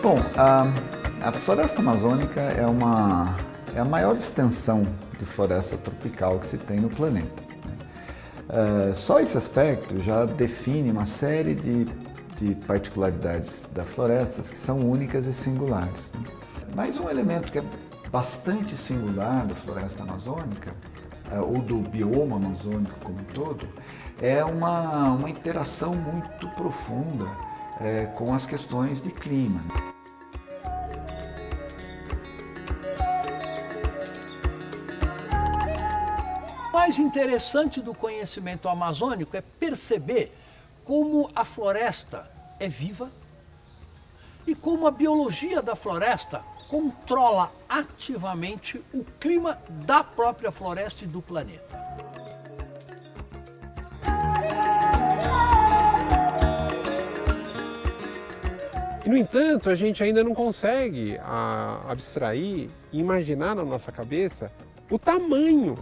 Bom, a floresta amazônica é a maior extensão de floresta tropical que se tem no planeta, né? Só esse aspecto já define uma série de particularidades da floresta que são únicas e singulares, né? Mas um elemento que é bastante singular da floresta amazônica, ou do bioma amazônico como um todo, é uma interação muito profunda com as questões de clima. O mais interessante do conhecimento amazônico é perceber como a floresta é viva e como a biologia da floresta controla ativamente o clima da própria floresta e do planeta. No entanto, a gente ainda não consegue abstrair e imaginar na nossa cabeça o tamanho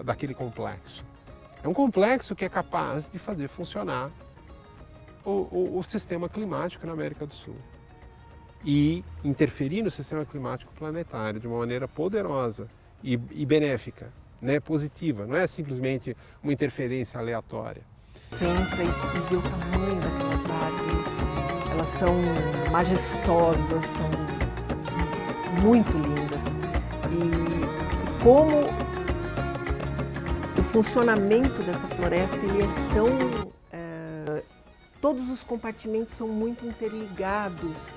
daquele complexo. É um complexo que é capaz de fazer funcionar o sistema climático na América do Sul e interferir no sistema climático planetário de uma maneira poderosa e benéfica, né, positiva. Não é simplesmente uma interferência aleatória. Você entra e vê o tamanho daquelas árvores, elas são majestosas, são muito lindas. E como o funcionamento dessa floresta ele é tão... todos os compartimentos são muito interligados.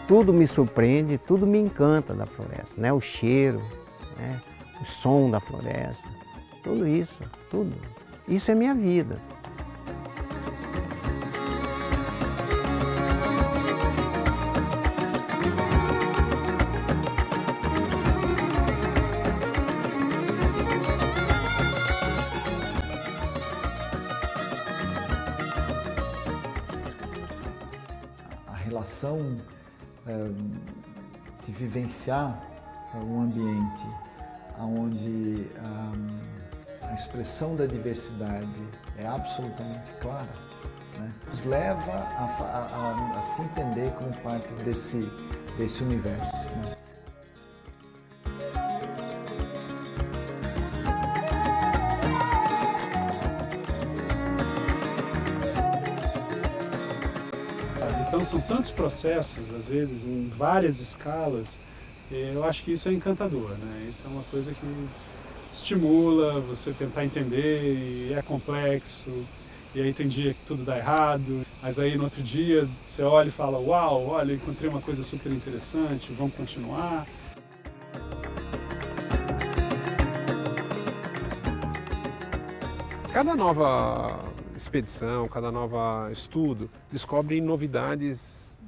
Tudo me surpreende, tudo me encanta da floresta, né? O cheiro, né? O som da floresta, tudo isso, tudo. Isso é minha vida. A relação de vivenciar um ambiente onde a expressão da diversidade é absolutamente clara, né, nos leva a se entender como parte desse universo, né? Então são tantos processos, às vezes, em várias escalas, eu acho que isso é encantador, né? Isso é uma coisa que estimula você tentar entender, e é complexo, e aí tem dia que tudo dá errado, mas aí no outro dia você olha e fala, uau, olha, encontrei uma coisa super interessante, vamos continuar. Cada nova expedição, cada novo estudo descobre novidades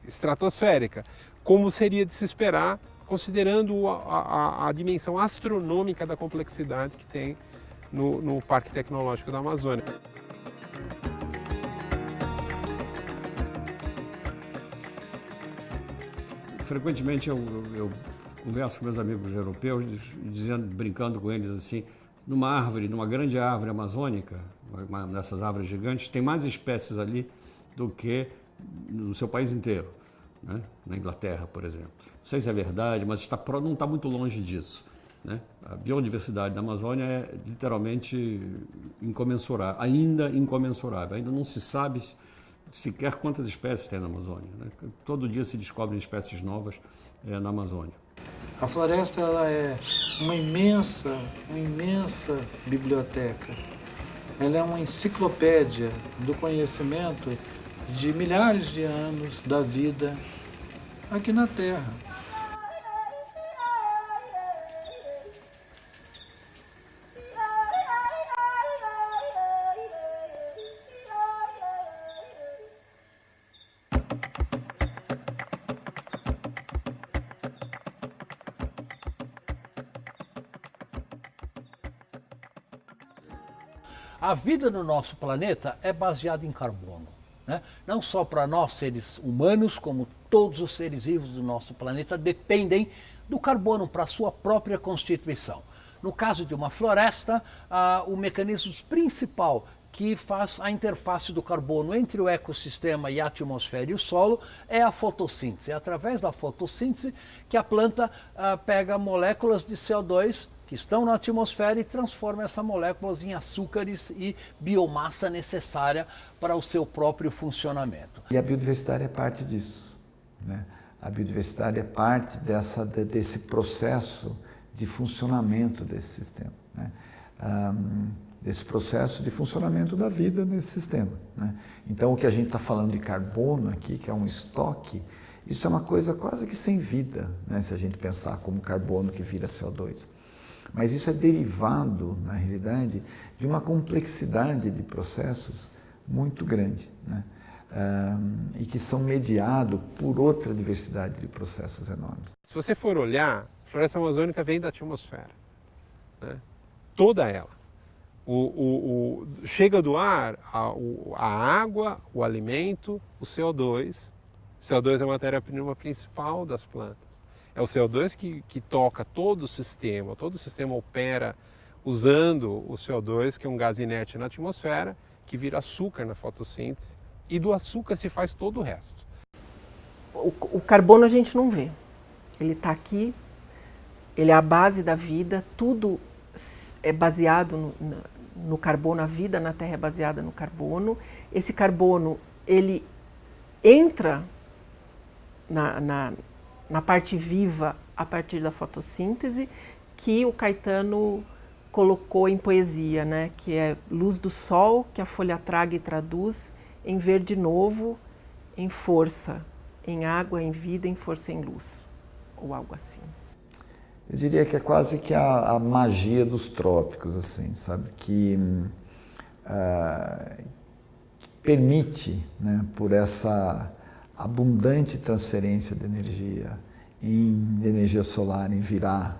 estratosféricas, como seria de se esperar, considerando a dimensão astronômica da complexidade que tem no Parque Tecnológico da Amazônia. Frequentemente eu converso com meus amigos europeus, brincando com eles assim, numa grande árvore amazônica, uma dessas árvores gigantes, tem mais espécies ali do que no seu país inteiro, né? Na Inglaterra, por exemplo. Não sei se é verdade, mas não está muito longe disso, né? A biodiversidade da Amazônia é literalmente incomensurável, ainda incomensurável. Ainda não se sabe sequer quantas espécies tem na Amazônia, né? Todo dia se descobrem espécies novas na Amazônia. A floresta ela é uma imensa biblioteca. Ela é uma enciclopédia do conhecimento de milhares de anos da vida aqui na Terra. A vida no nosso planeta é baseada em carbono, né? Não só para nós, seres humanos, como todos os seres vivos do nosso planeta dependem do carbono para a sua própria constituição. No caso de uma floresta, o mecanismo principal que faz a interface do carbono entre o ecossistema e a atmosfera e o solo é a fotossíntese. É através da fotossíntese que a planta pega moléculas de CO2 que estão na atmosfera e transforma essas moléculas em açúcares e biomassa necessária para o seu próprio funcionamento. E a biodiversidade é parte disso, né? A biodiversidade é parte desse processo de funcionamento desse sistema, né? Desse processo de funcionamento da vida nesse sistema, né? Então, o que a gente está falando de carbono aqui, que é um estoque, isso é uma coisa quase que sem vida, né? Se a gente pensar como carbono que vira CO2. Mas isso é derivado, na realidade, de uma complexidade de processos muito grande, né? E que são mediados por outra diversidade de processos enormes. Se você for olhar, a floresta amazônica vem da atmosfera, né? Toda ela. Chega do ar a água, o alimento, o CO2. CO2 é a matéria-prima principal das plantas. É o CO2 que toca todo o sistema opera usando o CO2, que é um gás inerte na atmosfera, que vira açúcar na fotossíntese, e do açúcar se faz todo o resto. O carbono a gente não vê, ele está aqui, ele é a base da vida, tudo é baseado no carbono, a vida na Terra é baseada no carbono. Esse carbono, ele entra na parte viva a partir da fotossíntese, que o Caetano colocou em poesia, né? Que é luz do sol, que a folha traga e traduz em verde novo, em força, em água, em vida, em força, em luz, ou algo assim. Eu diria que é quase que a magia dos trópicos, assim, sabe? Que permite, né, por essa abundante transferência de energia solar, em virar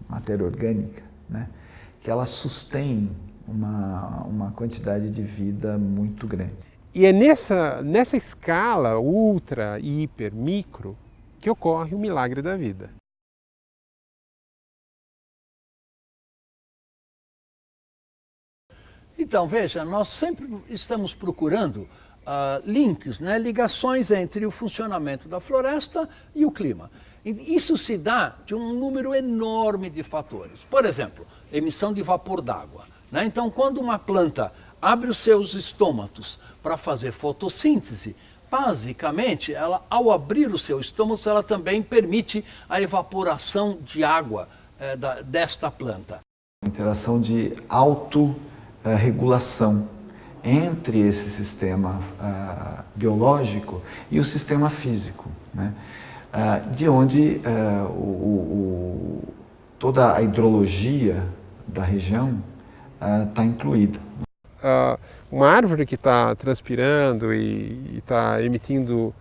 matéria orgânica, né, que ela sustém uma quantidade de vida muito grande. E é nessa escala ultra, hiper, micro, que ocorre o milagre da vida. Então, veja, nós sempre estamos procurando links, né, ligações entre o funcionamento da floresta e o clima. E isso se dá de um número enorme de fatores. Por exemplo, emissão de vapor d'água, né? Então, quando uma planta abre os seus estômatos para fazer fotossíntese, basicamente, ela, ao abrir o seu estômago, ela também permite a evaporação de água desta planta. Interação de autorregulação entre esse sistema biológico e o sistema físico, né? De onde toda a hidrologia da região está incluída. Uma árvore que está transpirando e está emitindo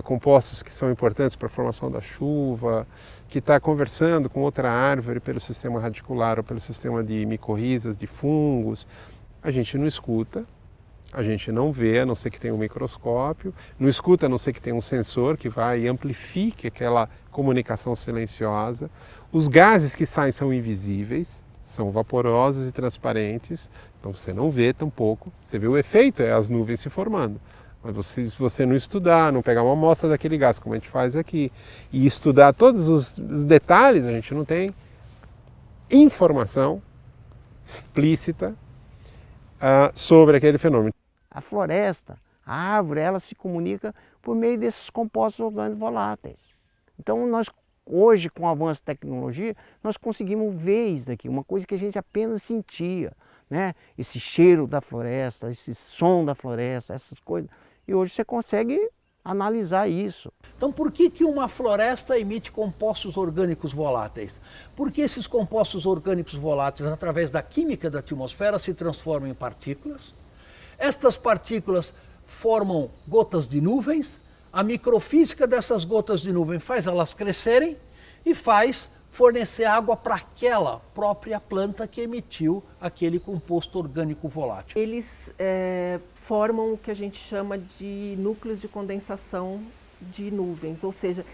compostos que são importantes para a formação da chuva, que está conversando com outra árvore pelo sistema radicular ou pelo sistema de micorrizas, de fungos, a gente não escuta, a gente não vê, a não ser que tenha um microscópio, não escuta a não ser que tenha um sensor que vai e amplifique aquela comunicação silenciosa. Os gases que saem são invisíveis, são vaporosos e transparentes, então você não vê tampouco, você vê o efeito, é as nuvens se formando. Mas se você não estudar, não pegar uma amostra daquele gás, como a gente faz aqui, e estudar todos os detalhes, a gente não tem informação explícita sobre aquele fenômeno. A floresta, a árvore, ela se comunica por meio desses compostos orgânicos voláteis. Então, nós hoje, com o avanço da tecnologia, nós conseguimos ver isso daqui, uma coisa que a gente apenas sentia, né? Esse cheiro da floresta, esse som da floresta, essas coisas. E hoje você consegue analisar isso. Então, por que uma floresta emite compostos orgânicos voláteis? Porque esses compostos orgânicos voláteis, através da química da atmosfera, se transformam em partículas. Estas partículas formam gotas de nuvens, a microfísica dessas gotas de nuvem faz elas crescerem e faz fornecer água para aquela própria planta que emitiu aquele composto orgânico volátil. Eles formam o que a gente chama de núcleos de condensação de nuvens, ou seja,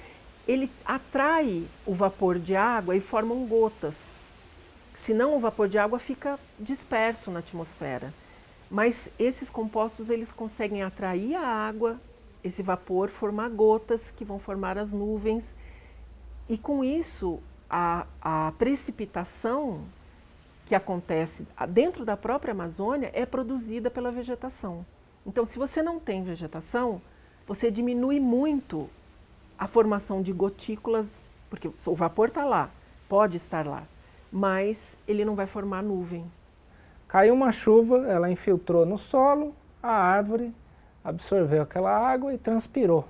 ele atrai o vapor de água e formam gotas. Senão o vapor de água fica disperso na atmosfera. Mas esses compostos eles conseguem atrair a água, esse vapor, formar gotas que vão formar as nuvens. E com isso, a precipitação que acontece dentro da própria Amazônia é produzida pela vegetação. Então, se você não tem vegetação, você diminui muito a formação de gotículas, porque o vapor está lá, pode estar lá, mas ele não vai formar nuvem. Caiu uma chuva, ela infiltrou no solo, a árvore absorveu aquela água e transpirou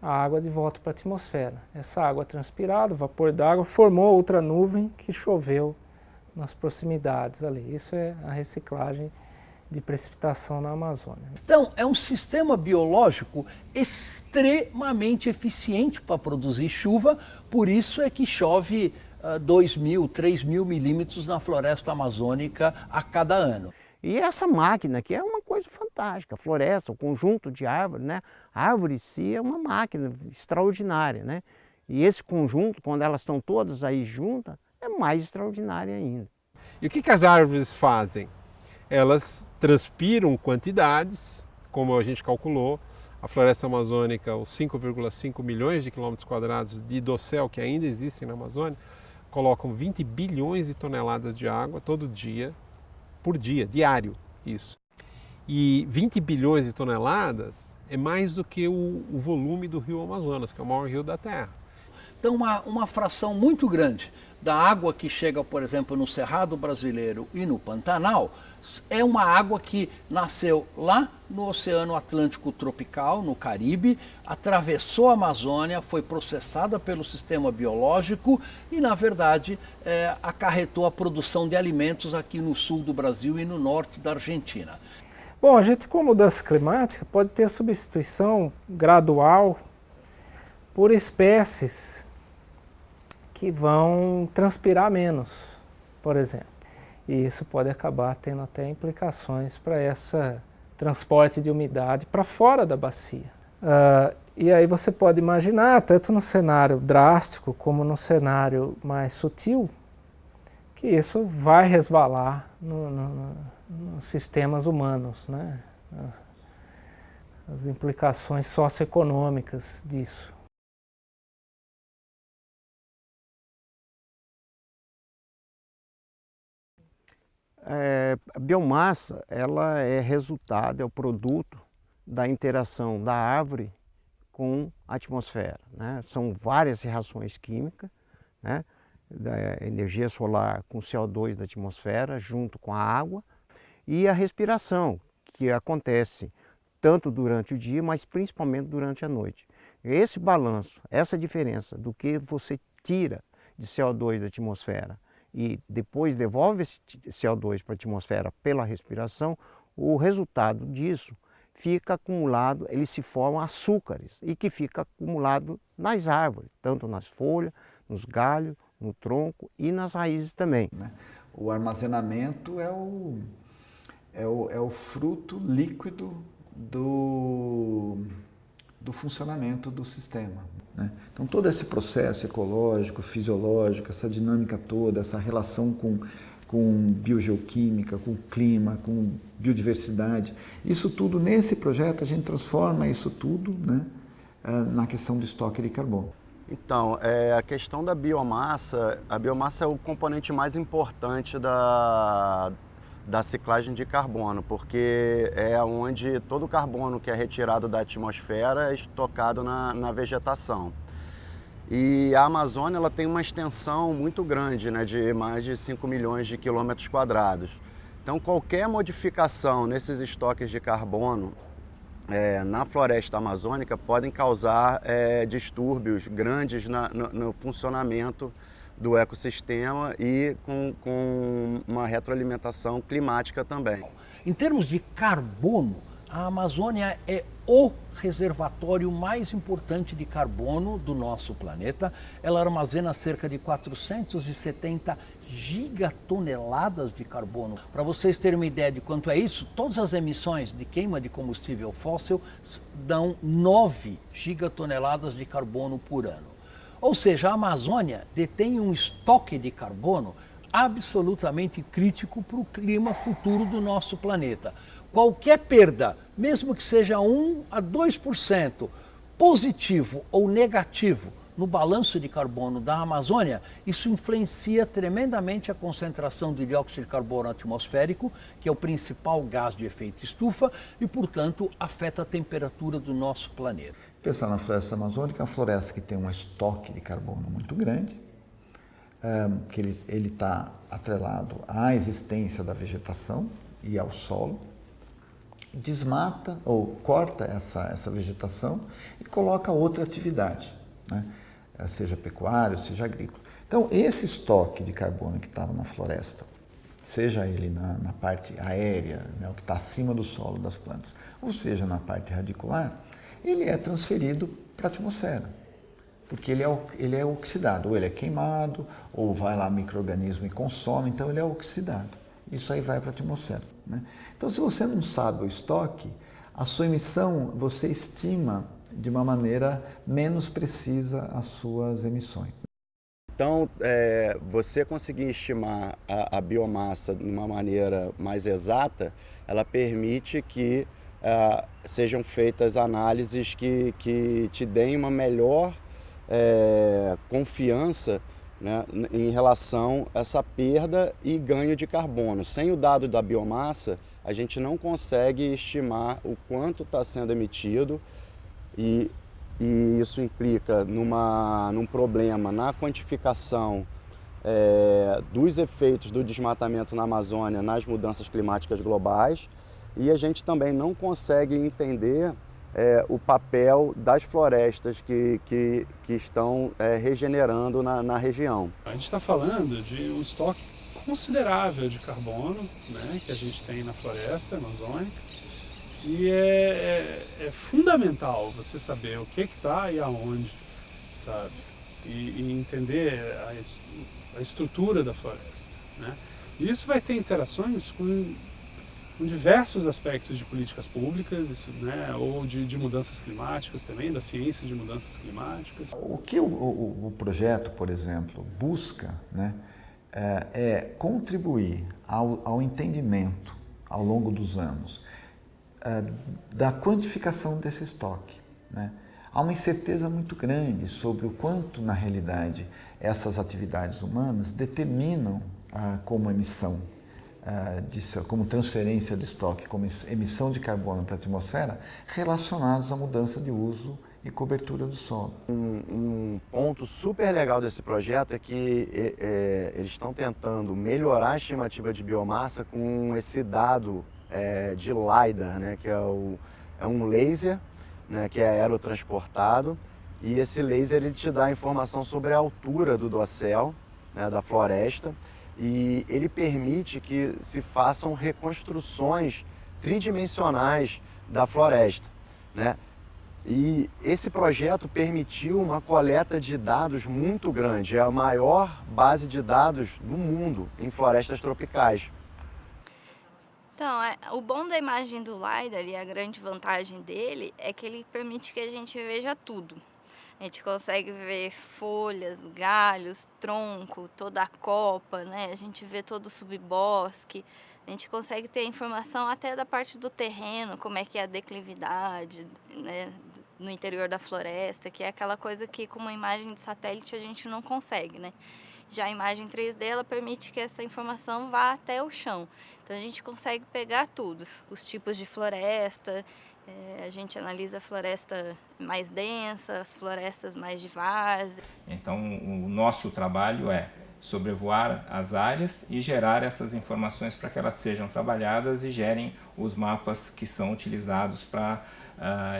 a água de volta para a atmosfera. Essa água transpirada, o vapor d'água, formou outra nuvem que choveu nas proximidades ali. Isso é a reciclagem de precipitação na Amazônia. Então, é um sistema biológico extremamente eficiente para produzir chuva, por isso é que chove 2.000, 3.000 milímetros na floresta amazônica a cada ano. E essa máquina aqui é uma coisa fantástica, a floresta, o conjunto de árvores, né? A árvore em si é uma máquina extraordinária, né? E esse conjunto, quando elas estão todas aí juntas, é mais extraordinário ainda. E o que as árvores fazem? Elas transpiram quantidades, como a gente calculou, a floresta amazônica, os 5,5 milhões de quilômetros quadrados de dossel que ainda existem na Amazônia, colocam 20 bilhões de toneladas de água todo dia, por dia, diário, isso. E 20 bilhões de toneladas é mais do que o volume do rio Amazonas, que é o maior rio da Terra. Então, uma fração muito grande da água que chega, por exemplo, no Cerrado Brasileiro e no Pantanal, é uma água que nasceu lá no Oceano Atlântico Tropical, no Caribe, atravessou a Amazônia, foi processada pelo sistema biológico e, na verdade, acarretou a produção de alimentos aqui no sul do Brasil e no norte da Argentina. Bom, a gente com mudança climática pode ter substituição gradual por espécies que vão transpirar menos, por exemplo. E isso pode acabar tendo até implicações para esse transporte de umidade para fora da bacia. E aí você pode imaginar, tanto no cenário drástico como no cenário mais sutil, que isso vai resvalar nos sistemas humanos, né? As implicações socioeconômicas disso. A biomassa, ela é resultado, é o produto da interação da árvore com a atmosfera, né? São várias reações químicas, né? Da energia solar com CO2 da atmosfera junto com a água e a respiração, que acontece tanto durante o dia, mas principalmente durante a noite. Esse balanço, essa diferença do que você tira de CO2 da atmosfera e depois devolve esse CO2 para a atmosfera pela respiração, o resultado disso fica acumulado, ele se forma açúcares e que fica acumulado nas árvores, tanto nas folhas, nos galhos, no tronco e nas raízes também. O armazenamento é o fruto líquido do funcionamento do sistema, né? Então todo esse processo ecológico, fisiológico, essa dinâmica toda, essa relação com biogeoquímica, com clima, com biodiversidade, isso tudo nesse projeto a gente transforma isso tudo, né, na questão do estoque de carbono. Então, a questão da biomassa, a biomassa é o componente mais importante da ciclagem de carbono, porque é onde todo o carbono que é retirado da atmosfera é estocado na vegetação. E a Amazônia ela tem uma extensão muito grande, né, de mais de 5 milhões de quilômetros quadrados. Então, qualquer modificação nesses estoques de carbono na floresta amazônica podem causar distúrbios grandes no funcionamento do ecossistema e com uma retroalimentação climática também. Em termos de carbono, a Amazônia é o reservatório mais importante de carbono do nosso planeta. Ela armazena cerca de 470 gigatoneladas de carbono. Para vocês terem uma ideia de quanto é isso, todas as emissões de queima de combustível fóssil dão 9 gigatoneladas de carbono por ano. Ou seja, a Amazônia detém um estoque de carbono absolutamente crítico para o clima futuro do nosso planeta. Qualquer perda, mesmo que seja 1 a 2%, positivo ou negativo no balanço de carbono da Amazônia, isso influencia tremendamente a concentração de dióxido de carbono atmosférico, que é o principal gás de efeito estufa, e, portanto, afeta a temperatura do nosso planeta. Pensar na floresta amazônica, é uma floresta que tem um estoque de carbono muito grande, que ele está atrelado à existência da vegetação e ao solo, desmata ou corta essa vegetação e coloca outra atividade, né? Seja pecuário, seja agrícola. Então, esse estoque de carbono que está numa floresta, seja ele na parte aérea, né, o que está acima do solo das plantas, ou seja na parte radicular, ele é transferido para a atmosfera, porque ele é oxidado, ou ele é queimado, ou vai lá micro-organismo e consome, então ele é oxidado. Isso aí vai para a atmosfera, né? Então, se você não sabe o estoque, a sua emissão, você estima de uma maneira menos precisa as suas emissões. Então, você conseguir estimar a biomassa de uma maneira mais exata, ela permite que sejam feitas análises que te deem uma melhor confiança, né, em relação a essa perda e ganho de carbono. Sem o dado da biomassa, a gente não consegue estimar o quanto está sendo emitido e isso implica num problema na quantificação dos efeitos do desmatamento na Amazônia nas mudanças climáticas globais, e a gente também não consegue entender o papel das florestas que estão regenerando na região. A gente está falando de um estoque considerável de carbono, né, que a gente tem na floresta amazônica, e é fundamental você saber o que está e aonde, sabe? E entender a estrutura da floresta, né? E isso vai ter interações com diversos aspectos de políticas públicas, né, ou de mudanças climáticas também, da ciência de mudanças climáticas. O que o projeto, por exemplo, busca, né, é contribuir ao entendimento, ao longo dos anos, da quantificação desse estoque, né? Há uma incerteza muito grande sobre o quanto, na realidade, essas atividades humanas determinam como emissão, como transferência de estoque, como emissão de carbono para a atmosfera, relacionados à mudança de uso e cobertura do solo. Um ponto super legal desse projeto é que eles estão tentando melhorar a estimativa de biomassa com esse dado de LiDAR, né, que é um laser, né, que é aerotransportado, e esse laser ele te dá informação sobre a altura do dossel, né, da floresta, e ele permite que se façam reconstruções tridimensionais da floresta, né? E esse projeto permitiu uma coleta de dados muito grande, é a maior base de dados do mundo em florestas tropicais. Então, o bom da imagem do LiDAR e a grande vantagem dele é que ele permite que a gente veja tudo. A gente consegue ver folhas, galhos, tronco, toda a copa, né? A gente vê todo o subbosque. A gente consegue ter informação até da parte do terreno, como é que é a declividade, né, no interior da floresta, que é aquela coisa que com uma imagem de satélite a gente não consegue, né? Já a imagem 3D, ela permite que essa informação vá até o chão. Então a gente consegue pegar tudo, os tipos de floresta, a gente analisa a floresta mais densa, as florestas mais de várzea. Então o nosso trabalho é sobrevoar as áreas e gerar essas informações para que elas sejam trabalhadas e gerem os mapas que são utilizados para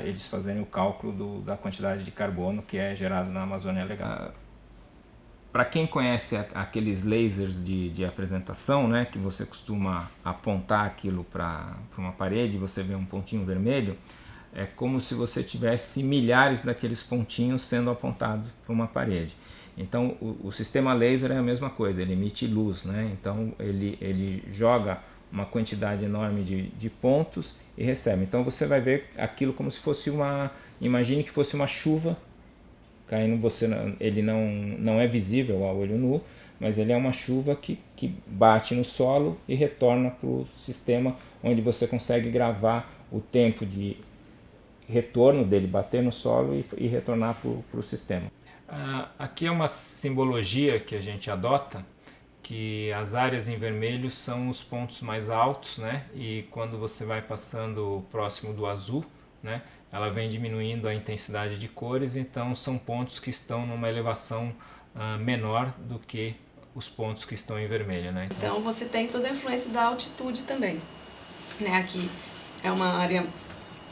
eles fazerem o cálculo da quantidade de carbono que é gerado na Amazônia Legal. Para quem conhece aqueles lasers de apresentação, né, que você costuma apontar aquilo para uma parede e você vê um pontinho vermelho, é como se você tivesse milhares daqueles pontinhos sendo apontados para uma parede. Então o sistema laser é a mesma coisa, ele emite luz, né? Então ele joga uma quantidade enorme de pontos e recebe. Então você vai ver aquilo como se fosse imagine que fosse uma chuva caindo, ele não é visível ao olho nu, mas ele é uma chuva que bate no solo e retorna para o sistema, onde você consegue gravar o tempo de retorno dele bater no solo e retornar para o sistema. Aqui é uma simbologia que a gente adota, que as áreas em vermelho são os pontos mais altos, né? E quando você vai passando próximo do azul, né, ela vem diminuindo a intensidade de cores, então são pontos que estão numa elevação menor do que os pontos que estão em vermelho, né? Então você tem toda a influência da altitude também, né? Aqui é uma área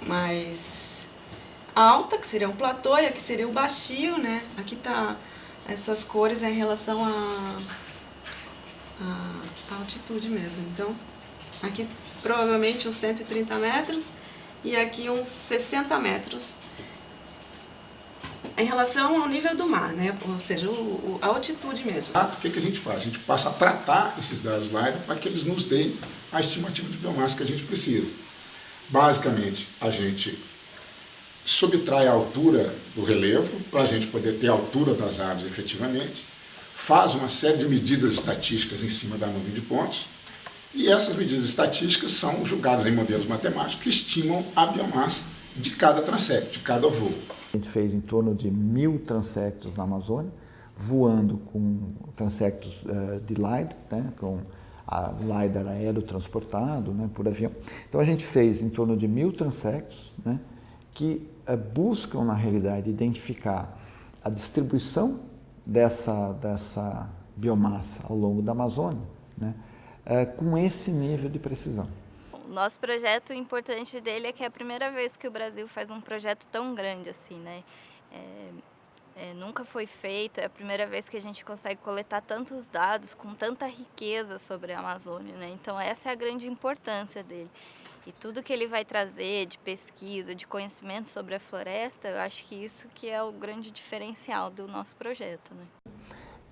mais alta, que seria um platô, e aqui seria o baixio, né? Aqui tá essas cores em relação à altitude mesmo. Então aqui provavelmente uns 130 metros e aqui uns 60 metros em relação ao nível do mar, né? Ou seja, a altitude mesmo. O que a gente faz? A gente passa a tratar esses dados LiDAR para que eles nos deem a estimativa de biomassa que a gente precisa. Basicamente, a gente subtrai a altura do relevo para a gente poder ter a altura das árvores efetivamente, faz uma série de medidas estatísticas em cima da nuvem de pontos, e essas medidas estatísticas são julgadas em modelos matemáticos que estimam a biomassa de cada transecto, de cada voo. A gente fez em torno de 1000 transectos na Amazônia, voando com transectos de LiDAR, né, com a LiDAR aerotransportado, né, por avião. Então a gente fez em torno de 1000 transectos, né, que buscam, na realidade, identificar a distribuição dessa biomassa ao longo da Amazônia, né, com esse nível de precisão. Nosso projeto, o importante dele é que é a primeira vez que o Brasil faz um projeto tão grande assim, né? Nunca foi feito, é a primeira vez que a gente consegue coletar tantos dados com tanta riqueza sobre a Amazônia, né? Então essa é a grande importância dele. E tudo que ele vai trazer de pesquisa, de conhecimento sobre a floresta, eu acho que isso que é o grande diferencial do nosso projeto, né?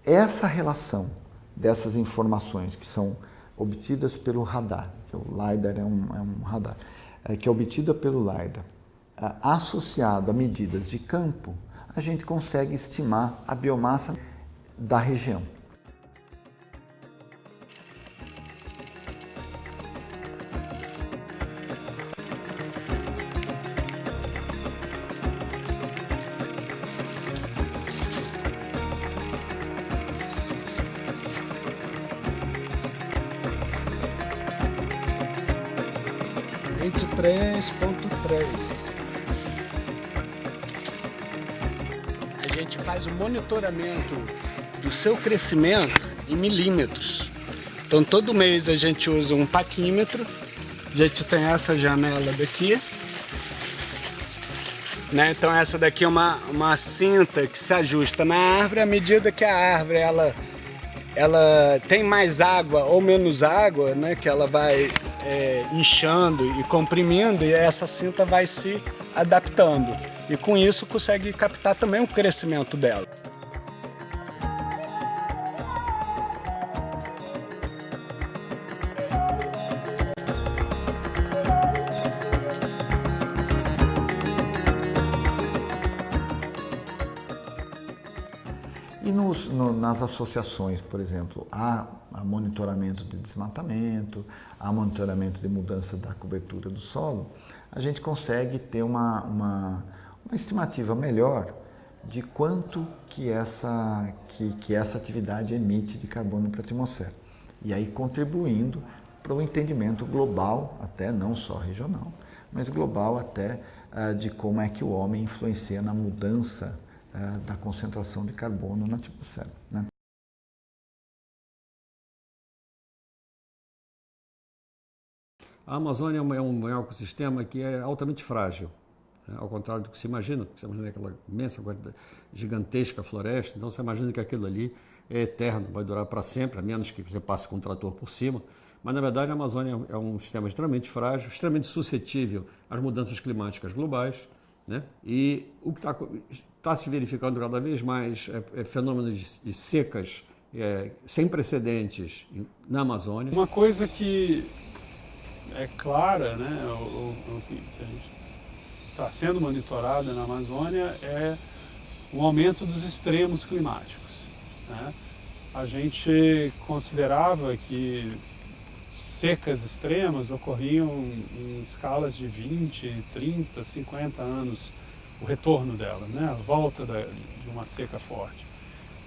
Essa relação dessas informações que são obtidas pelo radar, que o LiDAR é um radar, que é obtida pelo LiDAR, associado a medidas de campo, a gente consegue estimar a biomassa da região. A gente faz o monitoramento do seu crescimento em milímetros. Então todo mês a gente usa um paquímetro, a gente tem essa janela daqui, né? Então essa daqui é uma cinta que se ajusta na árvore à medida que a árvore ela tem mais água ou menos água, né? Que ela vai inchando e comprimindo, e essa cinta vai se adaptando. E com isso consegue captar também o crescimento dela. E nas associações, por exemplo, há monitoramento de desmatamento, há monitoramento de mudança da cobertura do solo, a gente consegue ter uma estimativa melhor de quanto que essa atividade emite de carbono para a atmosfera. E aí contribuindo para o entendimento global, até não só regional, mas global até de como é que o homem influencia na mudança da concentração de carbono na atmosfera, né? A Amazônia é um ecossistema que é altamente frágil, né? Ao contrário do que se imagina. Você imagina aquela imensa, gigantesca floresta, então você imagina que aquilo ali é eterno, vai durar para sempre, a menos que você passe com um trator por cima, mas na verdade a Amazônia é um sistema extremamente frágil, extremamente suscetível às mudanças climáticas globais, né? E o que está se verificando cada vez mais é fenômenos de secas sem precedentes na Amazônia. Uma coisa que é clara, né, o que a gente está sendo monitorada na Amazônia é o aumento dos extremos climáticos, né? A gente considerava que secas extremas ocorriam em escalas de 20, 30, 50 anos, o retorno delas, né? A volta de uma seca forte.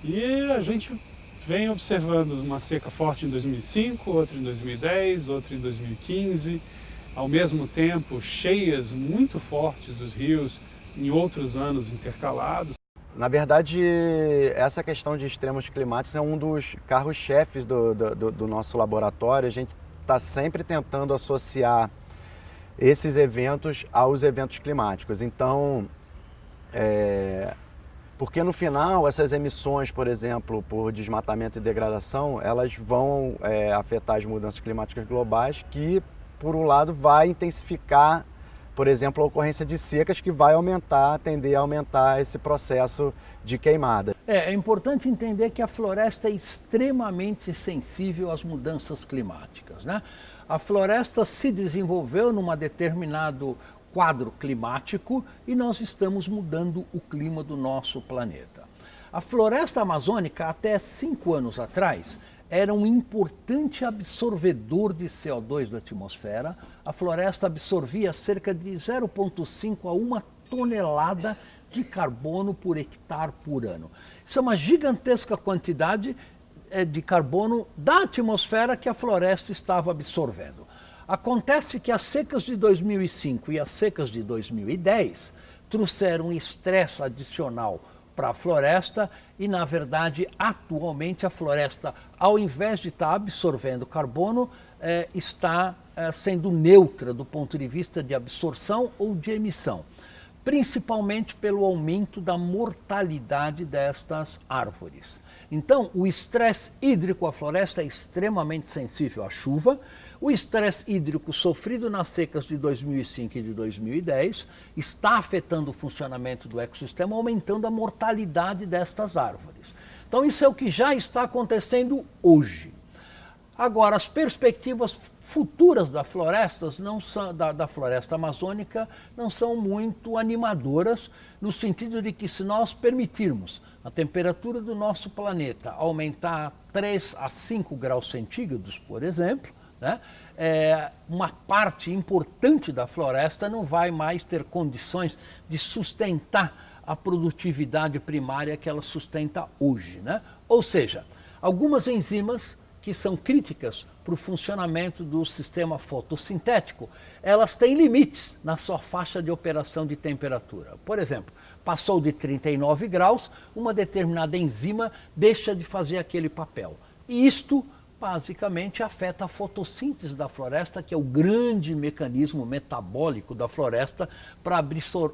E a gente vem observando uma seca forte em 2005, outra em 2010, outra em 2015, ao mesmo tempo cheias muito fortes dos rios em outros anos intercalados. Na verdade, essa questão de extremos climáticos é um dos carros-chefes do nosso laboratório. A gente está sempre tentando associar esses eventos aos eventos climáticos. Então, porque no final, essas emissões, por exemplo, por desmatamento e degradação, elas vão afetar as mudanças climáticas globais, que, por um lado, vai intensificar, por exemplo, a ocorrência de secas, que vai tender a aumentar esse processo de queimada. É importante entender que a floresta é extremamente sensível às mudanças climáticas, né? A floresta se desenvolveu num determinado quadro climático e nós estamos mudando o clima do nosso planeta. A floresta amazônica, até 5 anos atrás, era um importante absorvedor de CO2 da atmosfera. A floresta absorvia cerca de 0,5 a 1 tonelada de carbono por hectare por ano. Isso é uma gigantesca quantidade de carbono da atmosfera que a floresta estava absorvendo. Acontece que as secas de 2005 e as secas de 2010 trouxeram um estresse adicional para a floresta e, na verdade, atualmente a floresta, ao invés de estar absorvendo carbono, está sendo neutra do ponto de vista de absorção ou de emissão, principalmente pelo aumento da mortalidade destas árvores. Então, o estresse hídrico à floresta é extremamente sensível à chuva. O estresse hídrico sofrido nas secas de 2005 e de 2010 está afetando o funcionamento do ecossistema, aumentando a mortalidade destas árvores. Então, isso é o que já está acontecendo hoje. Agora, as perspectivas futuras da floresta amazônica não são muito animadoras, no sentido de que, se nós permitirmos a temperatura do nosso planeta aumentar 3 a 5 graus centígrados, por exemplo, né, uma parte importante da floresta não vai mais ter condições de sustentar a produtividade primária que ela sustenta hoje, né? Ou seja, algumas enzimas que são críticas para o funcionamento do sistema fotossintético, elas têm limites na sua faixa de operação de temperatura. Por exemplo, passou de 39 graus, uma determinada enzima deixa de fazer aquele papel. E isto basicamente afeta a fotossíntese da floresta, que é o grande mecanismo metabólico da floresta para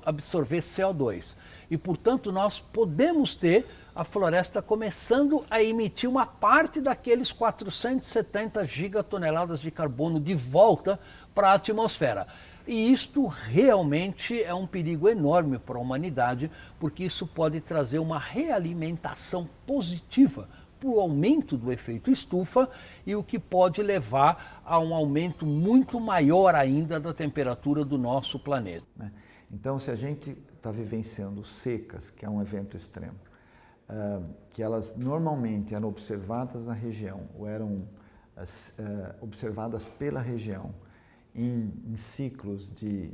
absorver CO2. E, portanto, nós podemos ter a floresta começando a emitir uma parte daqueles 470 gigatoneladas de carbono de volta para a atmosfera. E isto realmente é um perigo enorme para a humanidade, porque isso pode trazer uma realimentação positiva para o aumento do efeito estufa, e o que pode levar a um aumento muito maior ainda da temperatura do nosso planeta. Então, se a gente está vivenciando secas, que é um evento extremo, que elas normalmente eram observadas na região, ou eram observadas pela região em ciclos de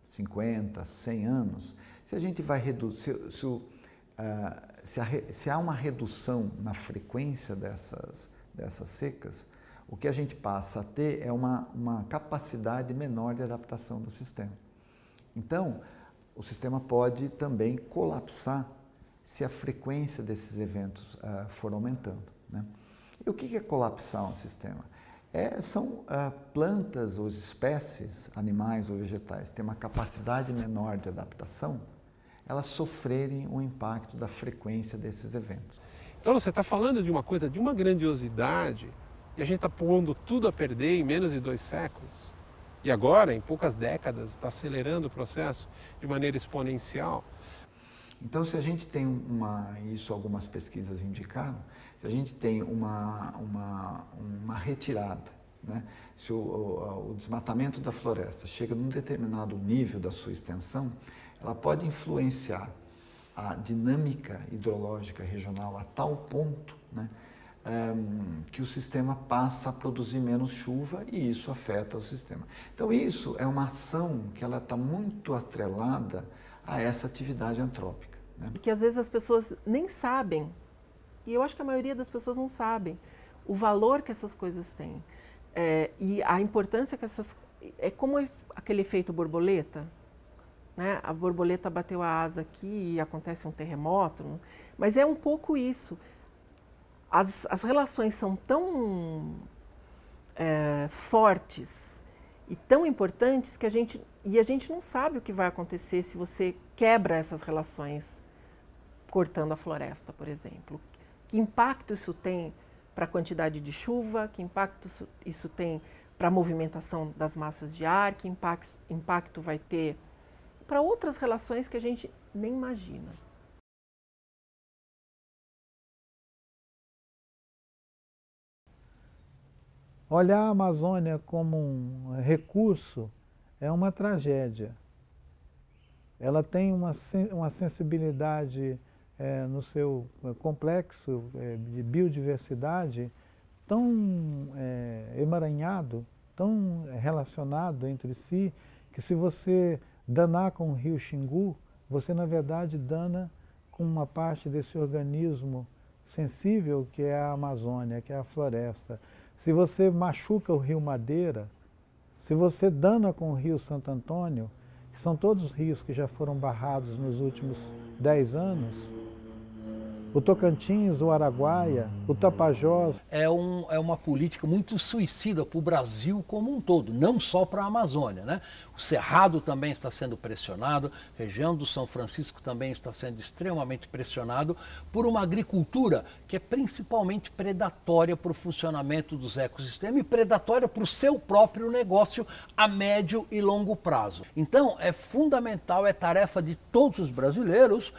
50, 100 anos, se a gente vai reduzir, se há uma redução na frequência dessas secas, o que a gente passa a ter é uma capacidade menor de adaptação do sistema. Então, o sistema pode também colapsar se a frequência desses eventos for aumentando, né? E o que é colapsar um sistema? São plantas ou espécies, animais ou vegetais, têm uma capacidade menor de adaptação, elas sofrerem o impacto da frequência desses eventos. Então você está falando de uma coisa, de uma grandiosidade E a gente está pondo tudo a perder em menos de 2 séculos. E agora, em poucas décadas, está acelerando o processo de maneira exponencial. Então, se a gente tem isso algumas pesquisas indicaram, se a gente tem uma retirada, né? Se o desmatamento da floresta chega num determinado nível da sua extensão, ela pode influenciar a dinâmica hidrológica regional a tal ponto, né, que o sistema passa a produzir menos chuva e isso afeta o sistema. Então isso é uma ação que ela está muito atrelada a essa atividade antrópica, né? Que às vezes as pessoas nem sabem, e eu acho que a maioria das pessoas não sabem, o valor que essas coisas têm. E a importância que essas... É como aquele efeito borboleta, né? A borboleta bateu a asa aqui e acontece um terremoto, mas é um pouco isso. As relações são tão fortes e tão importantes que a gente não sabe o que vai acontecer se você quebra essas relações cortando a floresta, por exemplo. Que impacto isso tem para a quantidade de chuva, que impacto isso tem para a movimentação das massas de ar, que impacto vai ter para outras relações que a gente nem imagina. Olhar a Amazônia como um recurso é uma tragédia. Ela tem uma sensibilidade no seu complexo de biodiversidade tão emaranhado, tão relacionado entre si, que se você danar com o rio Xingu, você na verdade dana com uma parte desse organismo sensível que é a Amazônia, que é a floresta. Se você machuca o rio Madeira, se você dana com o rio Santo Antônio, que são todos rios que já foram barrados nos últimos 10 anos, o Tocantins, o Araguaia, o Tapajós. É uma política muito suicida para o Brasil como um todo, não só para a Amazônia, né? O Cerrado também está sendo pressionado, a região do São Francisco também está sendo extremamente pressionado por uma agricultura que é principalmente predatória para o funcionamento dos ecossistemas e predatória para o seu próprio negócio a médio e longo prazo. Então, é fundamental, é tarefa de todos os brasileiros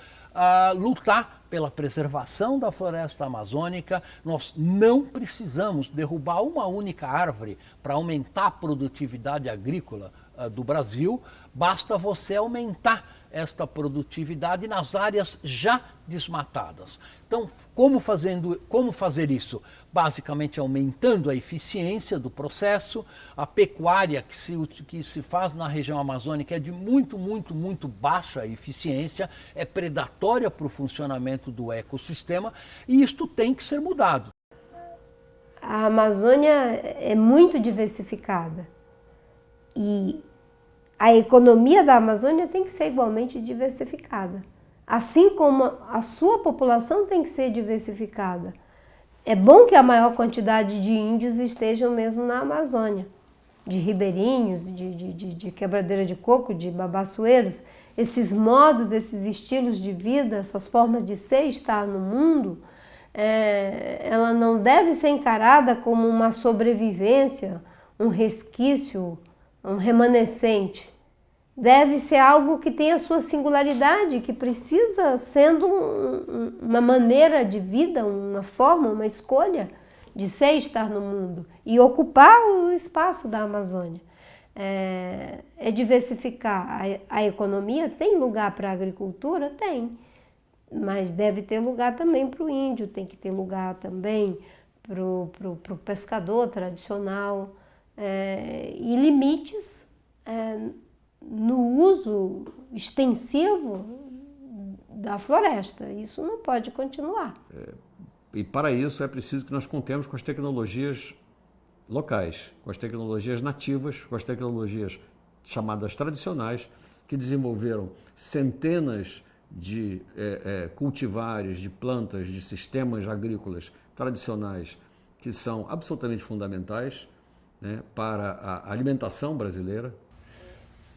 lutar pela preservação da floresta amazônica. Nós não precisamos derrubar uma única árvore para aumentar a produtividade agrícola do Brasil, basta você aumentar esta produtividade nas áreas já desmatadas. Então, como fazer isso? Basicamente aumentando a eficiência do processo. A pecuária que se faz na região amazônica é de muito baixa eficiência, é predatória para o funcionamento do ecossistema e isto tem que ser mudado. A Amazônia é muito diversificada e a economia da Amazônia tem que ser igualmente diversificada. Assim como a sua população tem que ser diversificada. É bom que a maior quantidade de índios estejam mesmo na Amazônia, de ribeirinhos, de quebradeira de coco, de babassueiros. Esses modos, esses estilos de vida, essas formas de ser e estar no mundo, ela não deve ser encarada como uma sobrevivência, um resquício, um remanescente. Deve ser algo que tem a sua singularidade, que precisa, sendo uma maneira de vida, uma forma, uma escolha de ser e estar no mundo e ocupar o espaço da Amazônia. É diversificar. A economia tem lugar para a agricultura? Tem, mas deve ter lugar também para o índio, tem que ter lugar também para o pescador tradicional e limites no uso extensivo da floresta. Isso não pode continuar. E para isso é preciso que nós contemos com as tecnologias locais, com as tecnologias nativas, com as tecnologias chamadas tradicionais, que desenvolveram centenas de cultivares, de plantas, de sistemas agrícolas tradicionais que são absolutamente fundamentais, né, para a alimentação brasileira.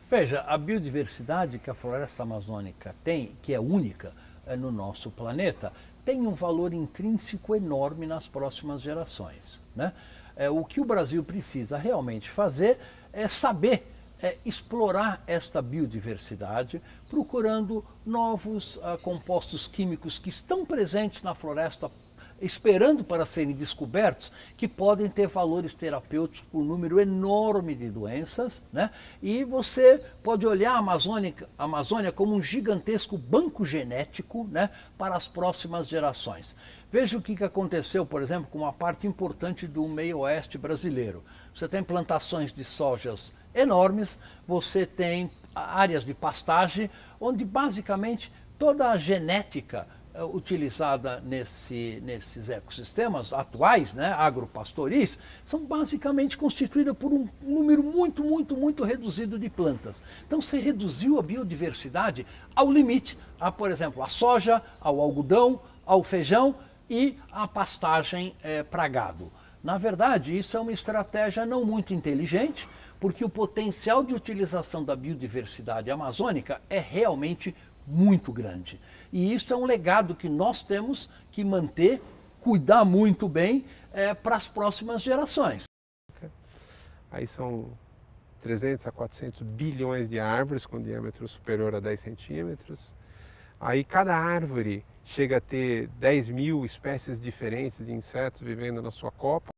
Veja, a biodiversidade que a floresta amazônica tem, que é única no nosso planeta, tem um valor intrínseco enorme nas próximas gerações, né? O que o Brasil precisa realmente fazer é saber explorar esta biodiversidade, procurando novos compostos químicos que estão presentes na floresta, esperando para serem descobertos, que podem ter valores terapêuticos para um número enorme de doenças, né? E você pode olhar a Amazônia como um gigantesco banco genético, né, para as próximas gerações. Veja o que aconteceu, por exemplo, com uma parte importante do meio oeste brasileiro. Você tem plantações de sojas enormes, você tem áreas de pastagem, onde basicamente toda a genética utilizada nesses ecossistemas atuais, né, agropastoris, são basicamente constituídas por um número muito reduzido de plantas. Então você reduziu a biodiversidade ao limite, por exemplo, a soja, ao algodão, ao feijão e à pastagem para gado. Na verdade, isso é uma estratégia não muito inteligente, porque o potencial de utilização da biodiversidade amazônica é realmente muito grande. E isso é um legado que nós temos que manter, cuidar muito bem para as próximas gerações. Aí são 300 a 400 bilhões de árvores com diâmetro superior a 10 centímetros. Aí cada árvore chega a ter 10 mil espécies diferentes de insetos vivendo na sua copa.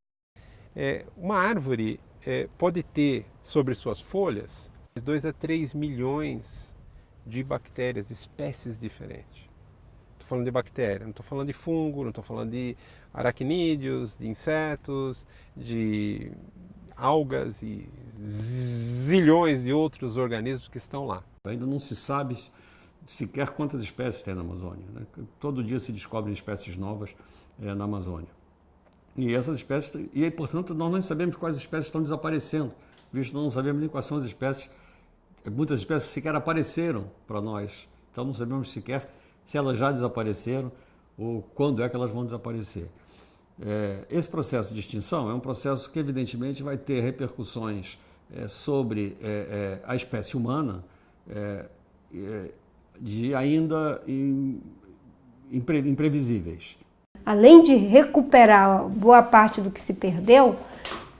Uma árvore pode ter sobre suas folhas 2 a 3 milhões de bactérias, espécies diferentes. Estou falando de bactéria, não estou falando de fungo, não estou falando de aracnídeos, de insetos, de algas e zilhões de outros organismos que estão lá. Ainda não se sabe sequer quantas espécies tem na Amazônia, né? Todo dia se descobrem espécies novas na Amazônia. E essas espécies, portanto, nós não sabemos quais espécies estão desaparecendo, visto que nós não sabemos nem quais são as espécies. Muitas espécies sequer apareceram para nós, então não sabemos sequer se elas já desapareceram ou quando é que elas vão desaparecer. Esse processo de extinção é um processo que, evidentemente, vai ter repercussões sobre a espécie humana de ainda imprevisíveis. Além de recuperar boa parte do que se perdeu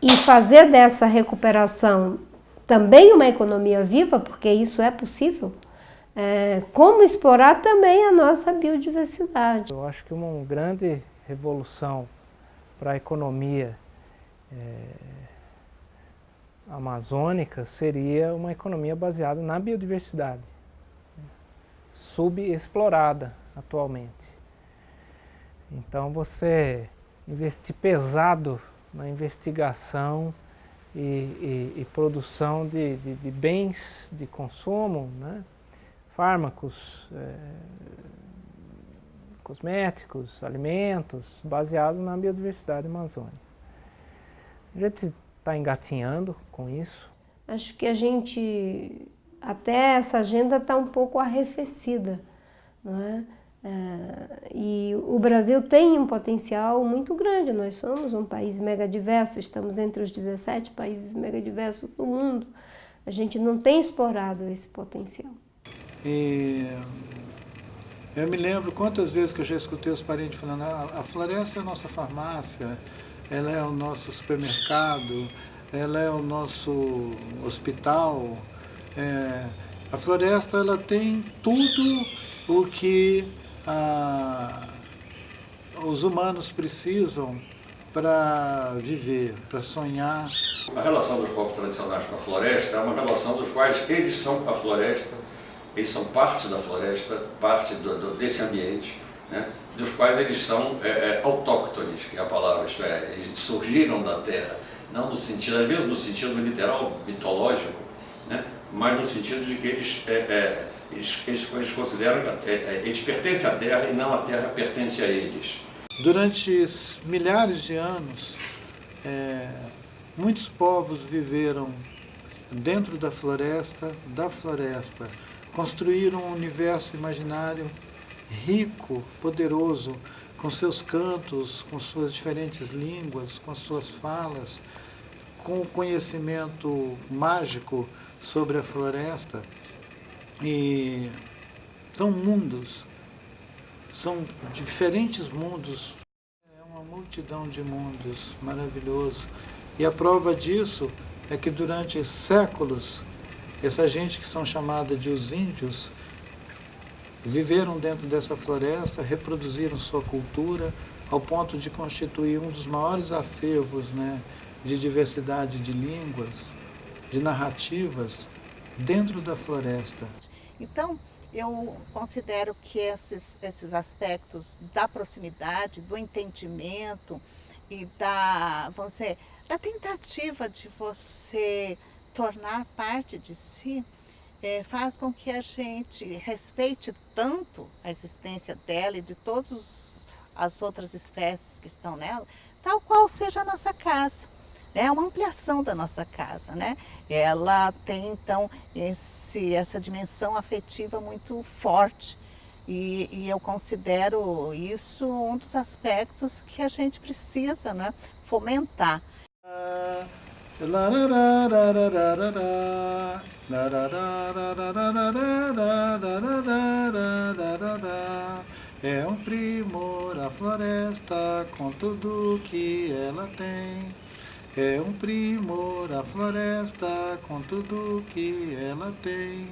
e fazer dessa recuperação também uma economia viva, porque isso é possível, como explorar também a nossa biodiversidade. Eu acho que uma grande revolução para a economia amazônica seria uma economia baseada na biodiversidade, subexplorada atualmente. Então você investir pesado na investigação e produção de bens de consumo, né? Fármacos, cosméticos, alimentos, baseados na biodiversidade amazônica. A gente está engatinhando com isso. Acho que até essa agenda está um pouco arrefecida, não é? E o Brasil tem um potencial muito grande. Nós somos um país megadiverso, estamos entre os 17 países megadiversos do mundo. A gente não tem explorado esse potencial. Eu me lembro quantas vezes que eu já escutei os parentes falando: a floresta é a nossa farmácia, ela é o nosso supermercado, ela é o nosso hospital. A floresta ela tem tudo o que os humanos precisam para viver, para sonhar. A relação dos povos tradicionais com a floresta é uma relação dos quais eles são a floresta, eles são parte da floresta, parte desse ambiente, né? Dos quais eles são autóctones, que é a palavra, isto é, eles surgiram da terra, não no sentido, às vezes no sentido literal, mitológico, né? Mas no sentido de que eles consideram que eles pertencem à terra e não a terra pertence a eles. Durante milhares de anos, muitos povos viveram dentro da floresta, construíram um universo imaginário rico, poderoso, com seus cantos, com suas diferentes línguas, com suas falas, com o conhecimento mágico sobre a floresta. E são mundos, são diferentes mundos, é uma multidão de mundos, maravilhoso. E a prova disso é que durante séculos, essa gente que são chamada de os índios, viveram dentro dessa floresta, reproduziram sua cultura, ao ponto de constituir um dos maiores acervos, né, de diversidade de línguas, de narrativas, dentro da floresta. Então, eu considero que esses aspectos da proximidade, do entendimento e vamos dizer, da tentativa de você tornar parte de si, faz com que a gente respeite tanto a existência dela e de todas as outras espécies que estão nela, tal qual seja a nossa casa. É uma ampliação da nossa casa, né? Ela tem, então, essa dimensão afetiva muito forte. E eu considero isso um dos aspectos que a gente precisa, né, fomentar. É um primor a floresta com tudo que ela tem. É um primor a floresta com tudo que ela tem.